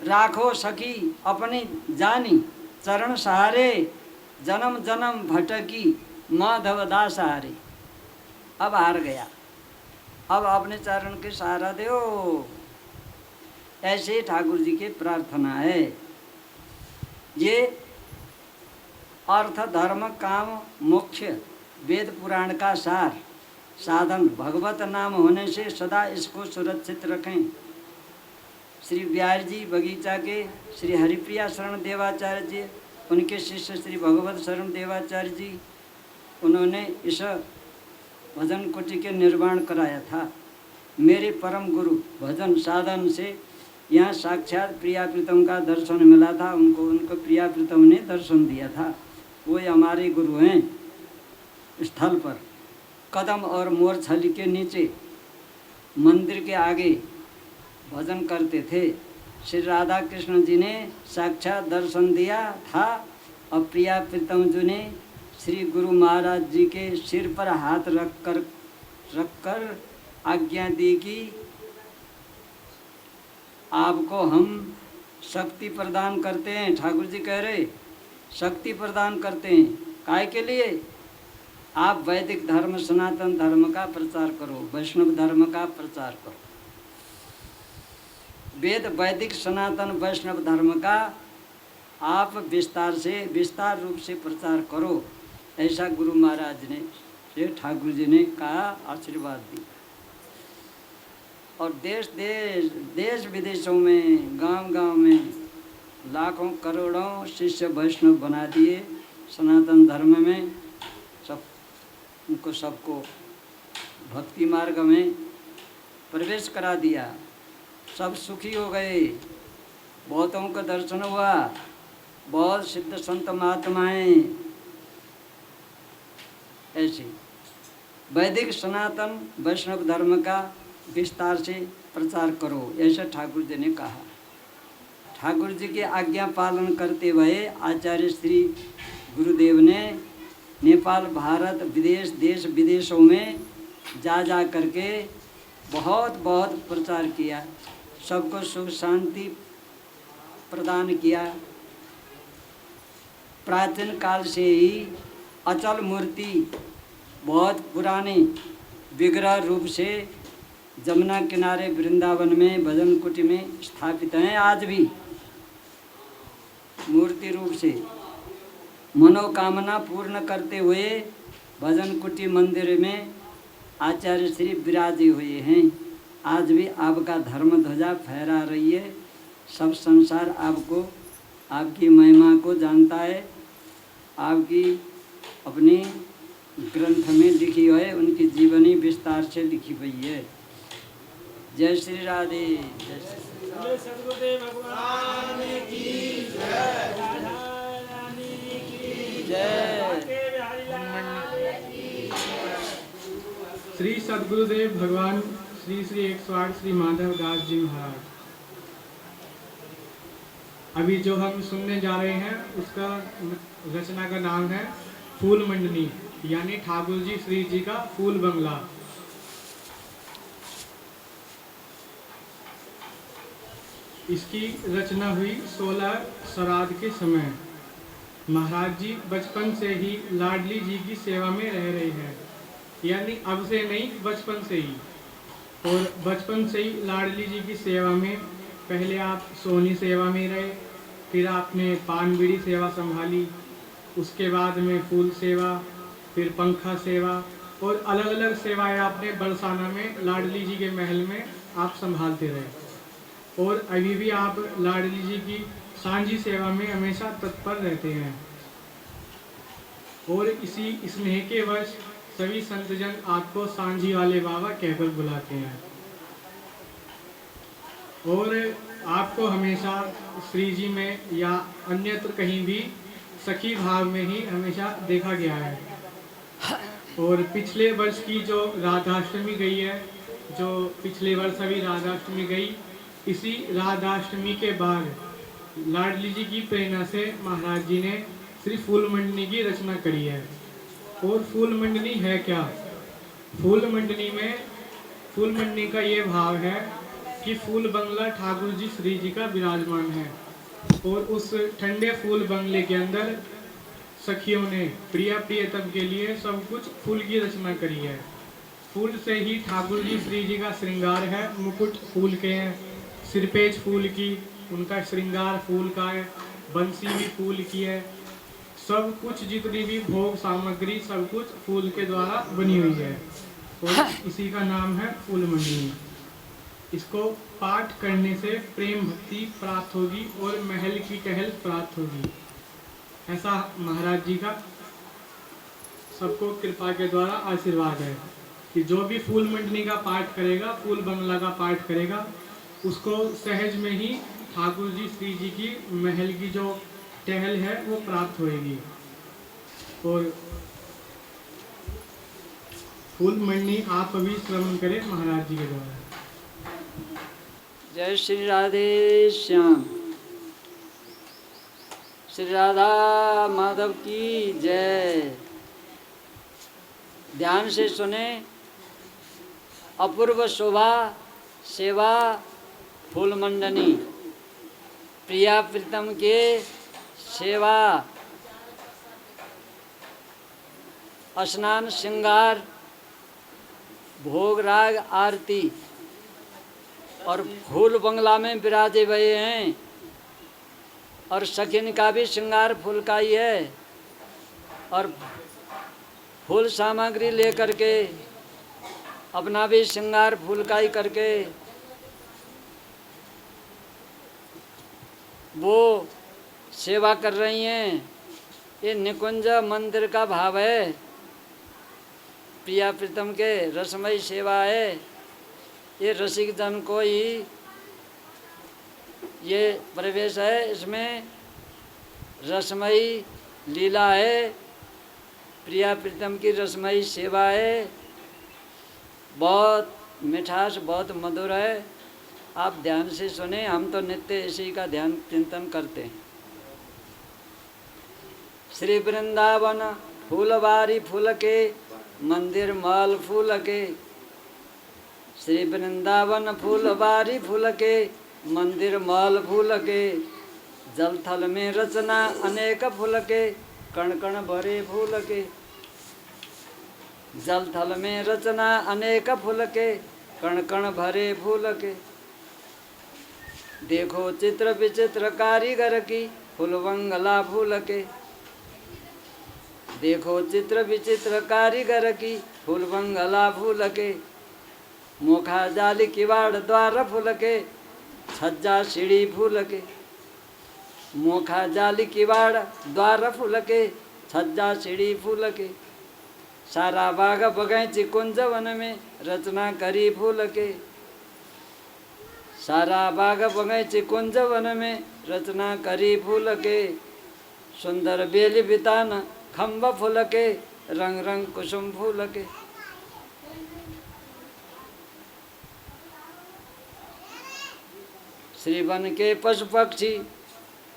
राखो सखी अपनी जानी चरण सहारे, जन्म जन्म भटकी माधव दास हारे। अब हार गया, अब अपने चरण के सहारा दो। ऐसे ठाकुर जी की प्रार्थना है। ये अर्थ धर्म काम मोक्ष वेद पुराण का सार साधन भगवत नाम होने से सदा इसको सुरक्षित रखें। श्री बिहारी जी बगीचा के श्री हरिप्रिया शरण देवाचार्य जी, उनके शिष्य श्री भगवत शरण देवाचार्य जी, उन्होंने इस भजन कुटी के निर्माण कराया था। मेरे परम गुरु भजन साधन से यहाँ साक्षात प्रिया प्रीतम का दर्शन मिला था, उनको प्रिया प्रीतम ने दर्शन दिया था। वो हमारे गुरु हैं। स्थल पर कदम और मोर छली के नीचे मंदिर के आगे भजन करते थे। श्री राधा कृष्ण जी ने साक्षात दर्शन दिया था और प्रिया प्रीतम जी ने श्री गुरु महाराज जी के सिर पर हाथ रखकर आज्ञा दी कि आपको हम शक्ति प्रदान करते हैं। ठाकुर जी कह रहे शक्ति प्रदान करते हैं, काय के लिए? आप वैदिक धर्म सनातन धर्म का प्रचार करो, वैष्णव धर्म का प्रचार करो। वेद वैदिक सनातन वैष्णव धर्म का आप विस्तार रूप से प्रचार करो, ऐसा गुरु महाराज ने श्री ठाकुर जी ने कहा, आशीर्वाद दिया। और देश विदेशों में गांव में लाखों करोड़ों शिष्य वैष्णव बना दिए। सनातन धर्म में सबको भक्ति मार्ग में प्रवेश करा दिया। सब सुखी हो गए, बहुतों का दर्शन हुआ, बहुत सिद्ध संत महात्माएं। ऐसे वैदिक सनातन वैष्णव धर्म का विस्तार से प्रचार करो, ऐसा ठाकुर जी ने कहा। ठाकुर जी की आज्ञा पालन करते हुए आचार्य श्री गुरुदेव ने नेपाल भारत विदेश देश विदेशों में जा करके बहुत प्रचार किया, सबको सुख शांति प्रदान किया। प्राचीन काल से ही अचल मूर्ति बहुत पुराने विग्रह रूप से जमुना किनारे वृंदावन में भजन कुटी में स्थापित हैं आज भी मूर्ति रूप से। मनोकामना पूर्ण करते हुए भजन कुटी मंदिर में आचार्य श्री विराजे हुए हैं। आज भी आपका धर्म ध्वजा फहरा रही है। सब संसार आपको, आपकी महिमा को जानता है। आपकी अपनी ग्रंथ में लिखी है, उनकी जीवनी विस्तार से लिखी हुई है। जय श्री राधे। जय श्री सदगुरुदेव भगवान की जय, राधा रानी की जय। श्री सदगुरुदेव भगवान श्री श्री 108 श्री माधव दास जी महाराज। अभी जो हम सुनने जा रहे हैं उसका रचना का नाम है फूल मंडनी, यानी ठाकुर जी श्री जी का फूल बंगला। इसकी रचना हुई 16 श्राद्ध के समय। महाराज जी बचपन से ही लाडली जी की सेवा में रह रहे हैं, यानी अब से नहीं, बचपन से ही। और बचपन से ही लाडली जी की सेवा में पहले आप सोनी सेवा में रहे, फिर आपने पान बीड़ी सेवा संभाली, उसके बाद में फूल सेवा, फिर पंखा सेवा और अलग अलग सेवाएं आपने बरसाना में लाडली जी के महल में आप संभालते रहे। और अभी भी आप लाडली जी की सांझी सेवा में हमेशा तत्पर रहते हैं। और इसी स्नेह के वश सभी संतजन आपको सांझी वाले बाबा कहकर बुलाते हैं। और आपको हमेशा श्री जी में या अन्यत्र कहीं भी सखी भाव में ही हमेशा देखा गया है। और पिछले वर्ष की जो राधाष्टमी गई है, जो पिछले वर्ष अभी राधाष्टमी गई, इसी राधाष्टमी के बाद लाडली जी की प्रेरणा से महाराज जी ने श्री फूल मंडनी की रचना करी है। और फूल मंडनी है क्या? फूल मंडनी का ये भाव है कि फूल बंगला ठाकुर जी श्री जी का विराजमान है। और उस ठंडे फूल बंगले के अंदर सखियों ने प्रिया प्रियतम के लिए सब कुछ फूल की रचना करी है। फूल से ही ठाकुर जी श्री जी का श्रृंगार है। मुकुट फूल के हैं, सिरपेज फूल की, उनका श्रृंगार फूल का है, बंसी भी फूल की है। सब कुछ जितनी भी भोग सामग्री सब कुछ फूल के द्वारा बनी हुई है। और इसी का नाम है फूल मंडनी। इसको पाठ करने से प्रेम भक्ति प्राप्त होगी और महल की टहल प्राप्त होगी। ऐसा महाराज जी का सबको कृपा के द्वारा आशीर्वाद है कि जो भी फूल मंडनी का पाठ करेगा, फूल बंगला का पाठ करेगा, उसको सहज में ही ठाकुर जी श्री जी की महल की जो टहल है वो प्राप्त होएगी। और फूल मंडनी आप अभी श्रवण करें महाराज जी के द्वारा। जय श्री राधे श्याम। श्री राधा माधव की जय। ध्यान से सुने। अपूर्व शोभा सेवा फूल मंडनी, प्रिया प्रीतम के सेवा, स्नान श्रृंगार, भोग राग आरती और फूल बंगला में विराजे हुए हैं। और सखिन का भी श्रृंगार फूल का ही है। और फूल सामग्री लेकर के अपना भी श्रृंगार फूल का ही करके वो सेवा कर रही हैं। ये निकुंज मंदिर का भाव है। प्रिया प्रीतम के रसमयी सेवा है। ये रसिक जन को ही ये प्रवेश है। इसमें रसमयी लीला है, प्रिया प्रीतम की रसमयी सेवा है। बहुत मिठास, बहुत मधुर है। आप ध्यान से सुने। हम तो नित्य इसी का ध्यान चिंतन करते हैं। श्री वृंदावन फूलवारी फूल के, मंदिर माल फूल के। श्री वृंदावन फूलवारी फूल के, मंदिर माल फूल के। जल थल में रचना अनेक फूल के, कण कण भरे फूल के। जल थल में रचना अनेक फूल के, कण कण भरे फूल के। देखो चित्र विचित्र कारीगर की फूलवंगला फूल के। देखो चित्र विचित्र कारीगर की फूलवंगला फूल के। मोखा जाली किवाड़ द्वार फूल के, छज्जा सीढ़ी फूल के। मोखा जाली किवाड़ द्वार फूल के, छज्जा सीढ़ी फूल के। सारा बाग बगैची कुंज वन में रचना करी फूल के। सारा बाग बगैची कुंज वन में रचना करी फूल के। सुंदर बेली बितान खम्ब फूल के, रंग रंग कुसुम फूल के। श्री वन के पशु पक्षी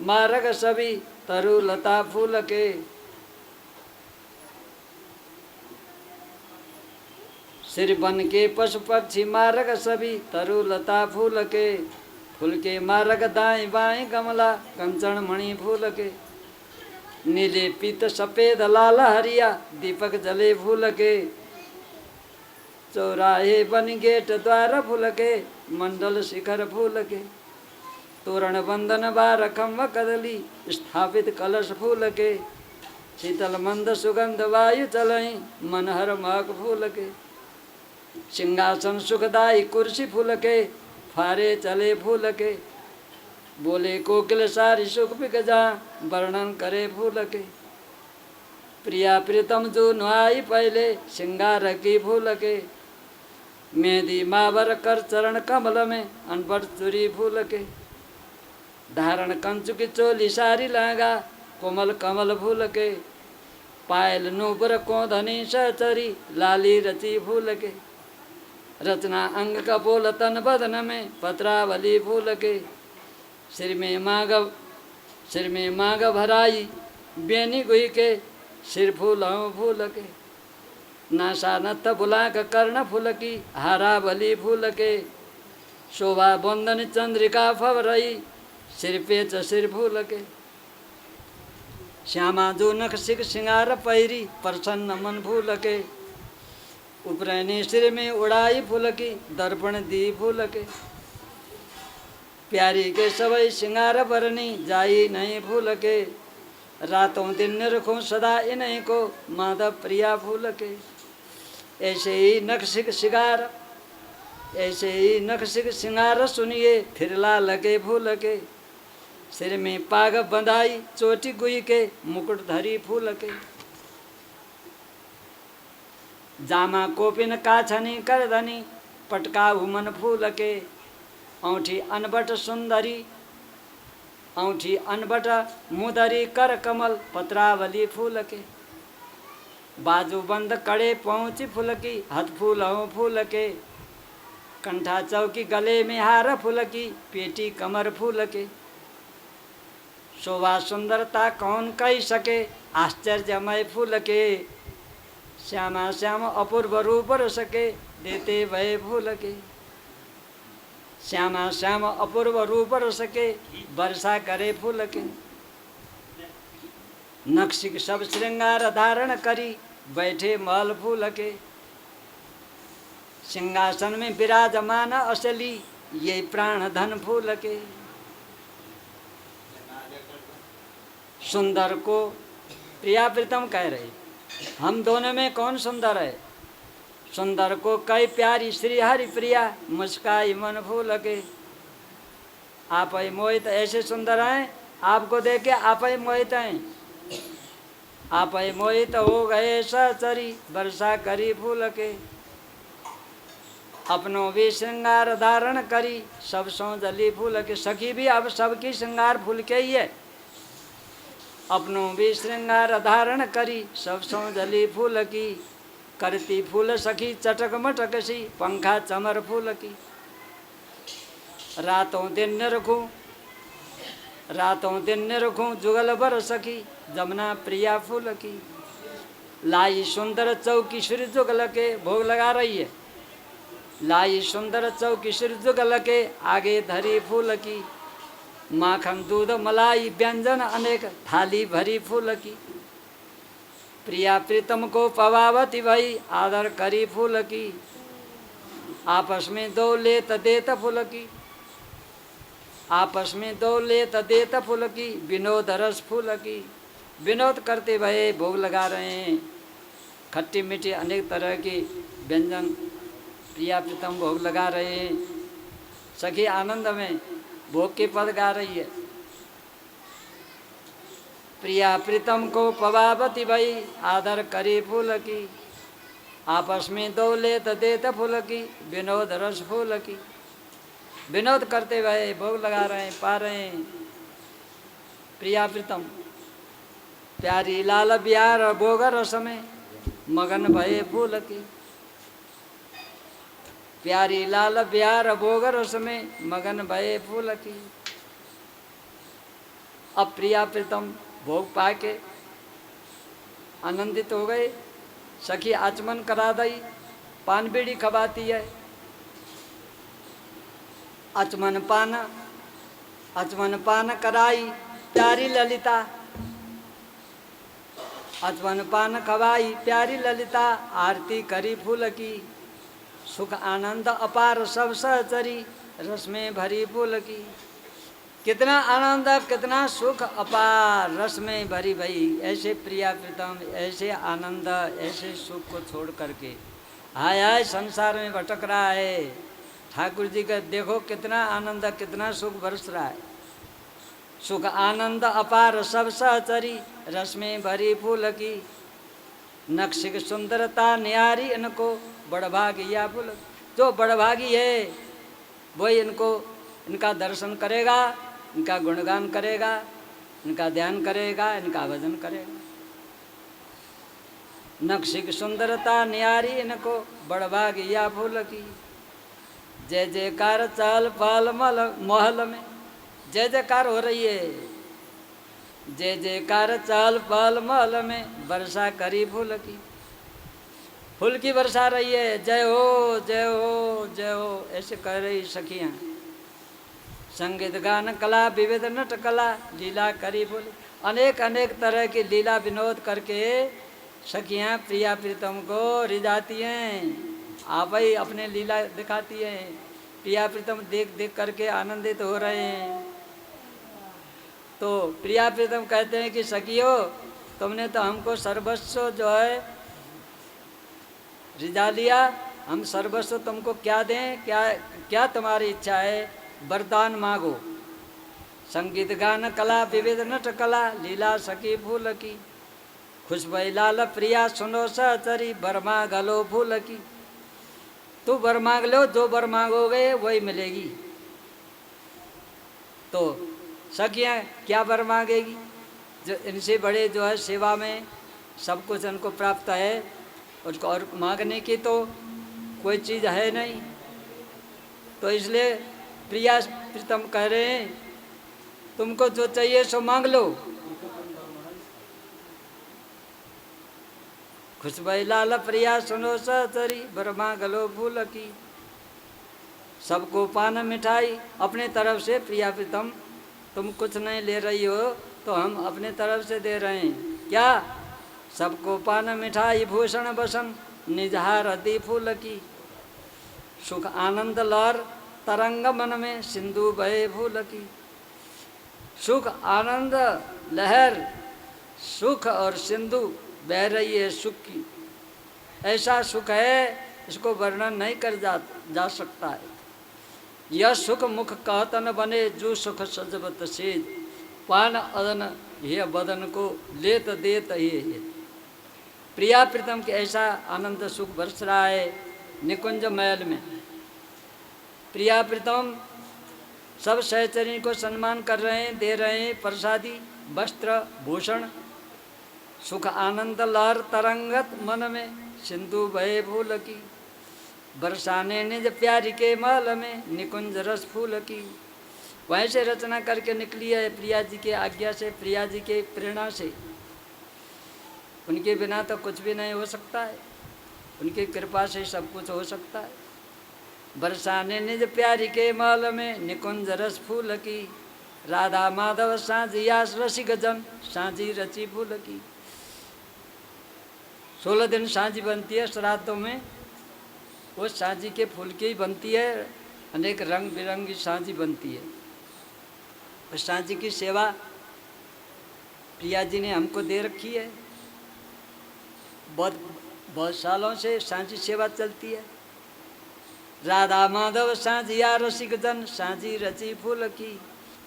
मार्ग सभी तरु लता फूल के। श्री वन के पशु पक्षी मार्ग सभी तरु लता फूल के। फूल के मार्ग दाएं बाएं कमला कंचन मणि फूल के। नीले पीत सफेद लाल हरिया दीपक जले फूल के। चौराहे बन गेट द्वार फूल के, मंडल शिखर फूल के। तोरण बंधन बार खम्भ कदली स्थापित कलश फूल के। शीतल मंद सुगंध वायु चलई मनहर महक फूल के। सिंहासन सुखदाई कुर्सी फूल के, फारे चले फूल के। बोले कोकिल सारी सुख बिक जा वर्णन करे फूल के। प्रिया प्रीतम जो नुआई पहले श्रृंगार की फूल के। मेहंदी मावर कर चरण कमल में अनपढ़ चुरी फूल के। धारण कंचु की चोली सारी लहंगा कोमल कमल फूल के। पायल नूपुर कोधनी सहचरी लाली रची फूल के। रचना अंग कपोल तन बदन में पत्रावली फूल के। सिर में मांग भराई बेनी गुई के, सिर फूलों फूल के। नासा नत्थ बुलाक कर्ण फूल की, हारावली फूल के। शोभा बंदन चंद्रिका फवरई, सिर पे सिर फूल के। श्यामा जो नख सिख सिंगार पैरी, प्रसन्न मन फूल के। उपरैनी सिर में उड़ाई फूल की, दर्पण दी फूल के। प्यारी के सबई सिंगार बरनी, जाई नहीं फूल के। रातों दिन रखूं सदा इन्हीं को, माधव प्रिया फूल के। ऐसे ही नख सिख सिंगार, ऐसे ही नख सिख सिंगार सुनिए, फिरला लगे फूल के। सिर में पाग बंधाई चोटी गुई के, मुकुट धरी फूल के। जामा कोपिन काछनी कर धनी, पटका उमन फूल के। औंठी अनबट सुंदरी, औंठी अनबट मुदरी कर कमल पत्रावली फूल के। बाजू बंद कड़े पहुँची फूल की, हथ फूलों फूल के। कंठा चौकी गले में हार फूल की, पेटी कमर फूल के। शोभा सुंदरता कौन कह सके, आश्चर्यमय फूल के। श्यामा श्याम अपूर्व रूप सके, देते वह फूल के। श्यामा श्याम अपूर्व रूप सके, वर्षा करे फूल के। नक्शिक सब श्रृंगार धारण करी, बैठे महल फूल के। सिंहासन में विराजमान असली, ये प्राण धन फूल के। सुंदर को प्रिया प्रीतम कह रहे, हम दोनों में कौन सुंदर है? सुंदर को कई प्यारी श्री हरि प्रिया, मुस्काई मन फूल के। आप ही मोहित ऐसे सुंदर हैं, आपको देख के आप ही मोहित हैं। आप ही मोहित हो गए सहचरी, वर्षा करी फूल के। अपनों भी श्रृंगार धारण करी, सब सौ जली फूल के। सखी भी अब सबकी श्रृंगार फूल के ही है। अपनों भी श्रृंगार धारण करी, सब सौ जली फूल की। करती फूल सखी चटक मटक सी, पंखा चमर फूल की। रातों दिन न रखूं, रातों दिन न रखूं जुगल बर सखी, जमुना प्रिया फूल की। लाई सुंदर चौकी श्री जुगल के, भोग लगा रही है। लाई सुंदर चौकी श्री जुगल के, आगे धरी फूल की। माखन दूध मलाई व्यंजन अनेक, थाली भरी फूल की। प्रिया प्रीतम को पवावती भई, आदर करी फूल की। आपस में दो लेत देत फूल की, आपस में दो लेत देत फूल की, विनोद रस फूल की। विनोद करते भये भोग लगा रहे हैं, खट्टी मीठी अनेक तरह की व्यंजन प्रिया प्रीतम भोग लगा रहे हैं। सखी आनंद में भोग के पद गा रही है। प्रिया प्रीतम को पवावती भई आदर करी फूल की, आपस में दो लेत देत फूल की, विनोद रस फूल की। विनोद करते हुए भोग लगा रहे हैं, पा रहे हैं। प्रिया प्रीतम प्यारी लाल बिहार भोग रस में मगन भये फूल की, प्यारी लाल बिहार भोग रस में मगन भये फूल की। अब प्रिया प्रीतम भोग पाके आनंदित हो गए। सखी आचमन करा दई, पान बीड़ी खवाती है। आचमन पान कराई प्यारी ललिता, आचमन पान खवाई प्यारी ललिता, आरती करी फूल की। सुख आनंद अपार सब सहचरी, रस में भरी फूल की। कितना आनंद, कितना सुख अपार, रस में भरी भई। ऐसे प्रिया प्रीतम, ऐसे आनंद, ऐसे सुख को छोड़ करके हाय हाय संसार में भटक रहा है। ठाकुर जी का देखो कितना आनंद, कितना सुख बरस रहा है। सुख आनंद अपार सब सहचरी, रस में भरी फूल की। नक्शिक सुंदरता न्यारी इनको, बड़भागी या फूल। जो बड़भागी है वही इनको, इनका दर्शन करेगा, इनका गुणगान करेगा, इनका ध्यान करेगा, इनका भजन करेगा। नक्शिक सुंदरता न्यारी इनको, बड़भागी या फूल की। जय जयकार चाल पाल महल में, जय जयकार हो रही है। जय जयकार चाल पाल महल में, वर्षा करी फूल की। फूल की वर्षा रही है। जय हो जय हो जय हो ऐसे कह रही सखियाँ। संगीत गान कला विविध नट कला, लीला करी फूल। अनेक अनेक तरह की लीला विनोद करके सखियाँ प्रिया प्रीतम को रिझाती हैं। आप ही अपने लीला दिखाती हैं। प्रिया प्रीतम देख देख करके आनंदित हो रहे हैं। तो प्रिया प्रीतम कहते हैं कि सखियो, तुमने तो हमको सर्वस्व जो है रिझा लिया। हम सर्वस्व तुमको क्या दें, क्या क्या तुम्हारी इच्छा है, वरदान मांगो। संगीत गान कला विविध नट कला, लीला सखी फूल की। खुशबई लाल प्रिया सुनो सहचरी, बरमा गलो फूल की। तू वर मांग लो, जो वर मांगोगे वही मिलेगी। तो सखियाँ क्या वर मांगेगी? जो इनसे बड़े जो है सेवा में सब कुछ इनको प्राप्त है, उसको और मांगने की तो कोई चीज़ है नहीं। तो इसलिए प्रिया प्रीतम कह रहे हैं, तुमको जो चाहिए सो मांग लो। खुशबई लाल प्रिया सुनो सहचरी, बरमा गलो फूल की। सबको पान मिठाई अपने तरफ से। प्रिया प्रीतम तुम कुछ नहीं ले रही हो तो हम अपने तरफ से दे रहे हैं। क्या? सबको पान मिठाई भूषण बसन, निजहार अति फूल की। सुख आनंद लहर तरंग मन में, सिंधु बहे फूल की। सुख आनंद लहर, सुख और सिंधु बह रही है सुख की। ऐसा सुख है, इसको वर्णन नहीं कर जा सकता है। यह सुख मुख कहतन बने, जो सुख सजबत सेज। पान अदन ये बदन को लेत देत ही है। प्रिया प्रीतम के ऐसा आनंद सुख बरस रहा है निकुंज महल में। प्रिया प्रीतम सब सहचरी को सम्मान कर रहे हैं, दे रहे हैं प्रसादी, वस्त्र, भूषण। सुख आनंद लहर तरंगत मन में, सिंधु बहे फूल की। बरसाने निज प्यारी के महल में, निकुंज रस फूल की। वहीं से रचना करके निकली है प्रिया जी के आज्ञा से, प्रिया जी के प्रेरणा से। उनके बिना तो कुछ भी नहीं हो सकता है, उनकी कृपा से सब कुछ हो सकता है। बरसाने निज प्यारी के महल में, निकुंज रस फूल की। राधा माधव साझिया रसिक जन, साझी रची फूल की। 16 दिन साझी बनती है श्राद्धों में। वो सांझी के फूल की ही बनती है, अनेक रंग बिरंगी सांझी बनती है। उस सांझी की सेवा प्रिया जी ने हमको दे रखी है। बहुत बहुत सालों से सांझी सेवा चलती है। राधा माधव सांझिया रसिक जन, सांझी रची फूल की,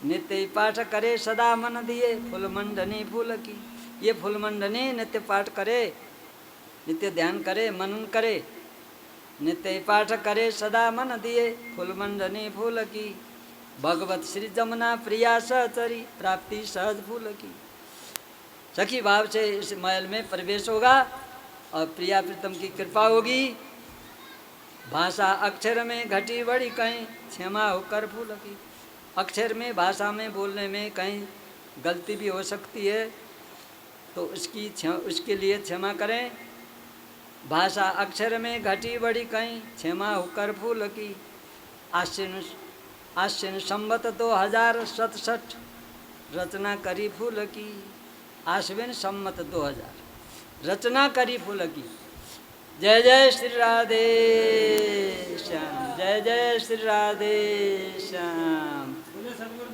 नित्य पाठ करे सदा मन दिए, फूल मंडनी फूल की। ये फूल मंडनी नित्य पाठ करे, नित्य ध्यान करे, मनन करे, नित्य पाठ करे सदा मन दिए, फूल मंडनी फूल की। भगवत श्री जमुना प्रिया सहचरी, प्राप्ति सहज फूल की। सखी भाव से इस महल में प्रवेश होगा और प्रिया प्रीतम की कृपा होगी। भाषा अक्षर में घटी बड़ी कहीं, क्षमा होकर फूल की। अक्षर में, भाषा में बोलने में कहीं गलती भी हो सकती है, तो उसके लिए क्षमा करें। भाषा अक्षर में घटी बड़ी कहीं, क्षमा होकर फूल की। आश्विन संवत 2067 रचना करी फूल की। आश्विन संवत 2000 रचना करी फूल की। जय जय श्री राधे श्याम, जय जय श्री राधे श्याम। बोले सतगुरु